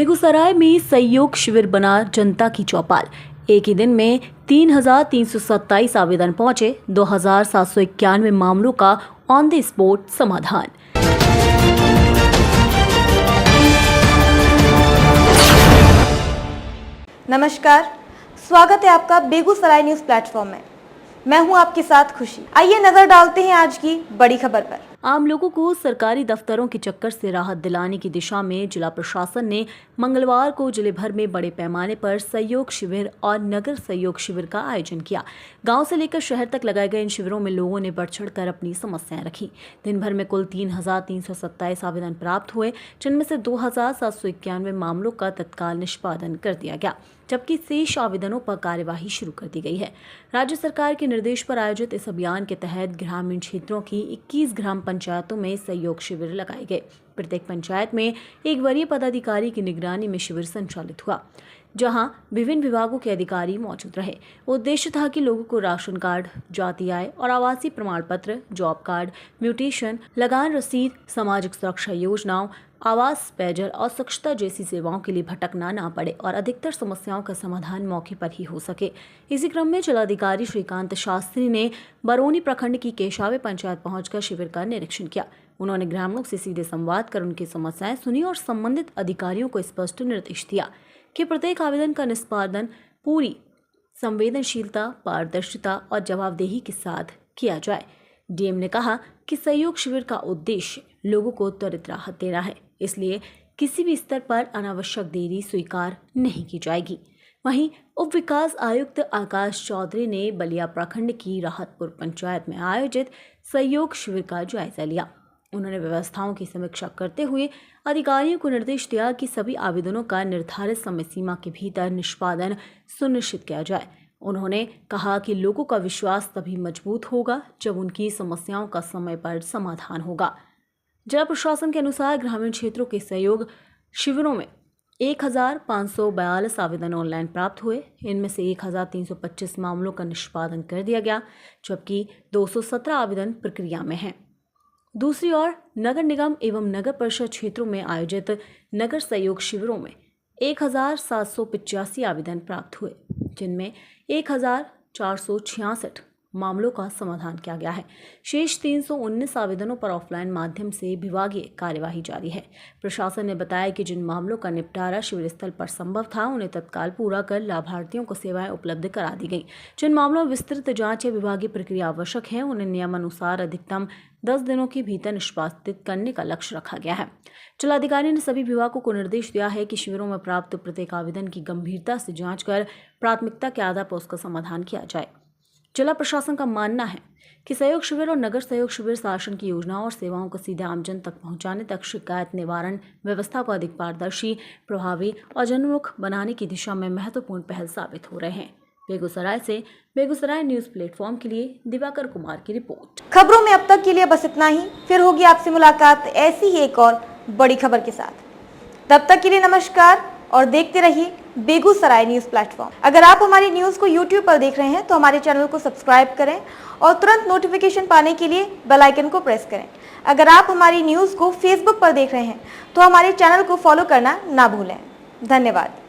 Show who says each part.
Speaker 1: बेगूसराय में सहयोग शिविर बना जनता की चौपाल। एक ही दिन में 3,327 आवेदन पहुंचे, 2,791 मामलों का ऑन द स्पॉट समाधान।
Speaker 2: नमस्कार, स्वागत है आपका बेगूसराय न्यूज प्लेटफॉर्म में। मैं हूं आपके साथ खुशी। आइए नजर डालते हैं आज की बड़ी खबर पर।
Speaker 1: आम लोगों को सरकारी दफ्तरों के चक्कर से राहत दिलाने की दिशा में जिला प्रशासन ने मंगलवार को जिले भर में बड़े पैमाने पर सहयोग शिविर और नगर सहयोग शिविर का आयोजन किया। गांव से लेकर शहर तक लगाए गए इन शिविरों में लोगों ने बढ़ चढ़कर अपनी समस्याएं रखी। दिन भर में कुल 3,327 आवेदन प्राप्त हुए, जिनमें से 2,791 मामलों का तत्काल निष्पादन कर दिया गया, जबकि शेष आवेदनों पर कार्यवाही शुरू कर दी गई है। राज्य सरकार के निर्देश पर आयोजित इस अभियान के तहत ग्रामीण क्षेत्रों की 21 ग्राम पंचायतों में सहयोग शिविर लगाए गए। प्रत्येक पंचायत में एक वरीय पदाधिकारी की निगरानी में शिविर संचालित हुआ, जहां विभिन्न विभागों के अधिकारी मौजूद रहे। उद्देश्य था कि लोगों को राशन कार्ड, जाति आय और आवासीय प्रमाण पत्र, जॉब कार्ड, म्यूटेशन, लगान रसीद, सामाजिक सुरक्षा योजनाओं, आवास, पेयजल और स्वच्छता जैसी सेवाओं के लिए भटकना ना पड़े और अधिकतर समस्याओं का समाधान मौके पर ही हो सके। इसी क्रम में जिलाधिकारी श्रीकांत शास्त्री ने बरौनी प्रखंड की केशावे पंचायत पहुंचकर शिविर का निरीक्षण किया। उन्होंने ग्रामीणों से सीधे संवाद कर उनकी समस्याएं सुनी और संबंधित अधिकारियों को स्पष्ट निर्देश दिया कि प्रत्येक आवेदन का निष्पादन पूरी संवेदनशीलता, पारदर्शिता और जवाबदेही के साथ किया जाए। डीएम ने कहा कि सहयोग शिविर का उद्देश्य लोगों को त्वरित राहत देना है, इसलिए किसी भी स्तर पर अनावश्यक देरी स्वीकार नहीं की जाएगी। वहीं उप विकास आयुक्त आकाश चौधरी ने बलिया प्रखंड की राहतपुर पंचायत में आयोजित सहयोग शिविर का जायजा लिया। उन्होंने व्यवस्थाओं की समीक्षा करते हुए अधिकारियों को निर्देश दिया कि सभी आवेदनों का निर्धारित समय सीमा के भीतर निष्पादन सुनिश्चित किया जाए। उन्होंने कहा कि लोगों का विश्वास तभी मजबूत होगा जब उनकी समस्याओं का समय पर समाधान होगा। जिला प्रशासन के अनुसार ग्रामीण क्षेत्रों के सहयोग शिविरों में 1,542 आवेदन ऑनलाइन प्राप्त हुए। इनमें से 1,325 मामलों का निष्पादन कर दिया गया, जबकि 217 आवेदन प्रक्रिया में हैं। दूसरी ओर नगर निगम एवं नगर परिषद क्षेत्रों में आयोजित नगर सहयोग शिविरों में 1,785 आवेदन प्राप्त हुए, जिनमें 1,466 मामलों का समाधान किया गया है। शेष 319 आवेदनों पर ऑफलाइन माध्यम से विभागीय कार्यवाही जारी है। प्रशासन ने बताया कि जिन मामलों का निपटारा शिविर स्थल पर संभव था, उन्हें तत्काल पूरा कर लाभार्थियों को सेवाएं उपलब्ध करा दी गई। जिन मामलों में विस्तृत जांच या विभागीय प्रक्रिया आवश्यक है, उन्हें नियमानुसार अधिकतम 10 दिनों के भीतर निष्पादित करने का लक्ष्य रखा गया है। जिलाधिकारी ने सभी विभागों को निर्देश दिया है कि शिविरों में प्राप्त प्रत्येक आवेदन की गंभीरता से जांच कर प्राथमिकता के आधार पर उसका समाधान किया जाए। जिला प्रशासन का मानना है कि सहयोग शिविर और नगर सहयोग शिविर शासन की योजनाओं और सेवाओं को सीधे आमजन तक पहुंचाने तक शिकायत निवारण व्यवस्था को अधिक पारदर्शी, प्रभावी और जनोन्मुख बनाने की दिशा में महत्वपूर्ण पहल साबित हो रहे हैं। बेगूसराय से बेगूसराय न्यूज प्लेटफॉर्म के लिए दिवाकर कुमार की रिपोर्ट।
Speaker 2: खबरों में अब तक के लिए बस इतना ही। फिर होगी आपसे मुलाकात ऐसी ही एक और बड़ी खबर के साथ। तब तक के लिए नमस्कार और देखते रहिए बेगूसराय न्यूज प्लेटफॉर्म। अगर आप हमारी न्यूज को YouTube पर देख रहे हैं तो हमारे चैनल को सब्सक्राइब करें और तुरंत नोटिफिकेशन पाने के लिए बेल आइकन को प्रेस करें। अगर आप हमारी न्यूज को Facebook पर देख रहे हैं तो हमारे चैनल को फॉलो करना ना भूलें। धन्यवाद।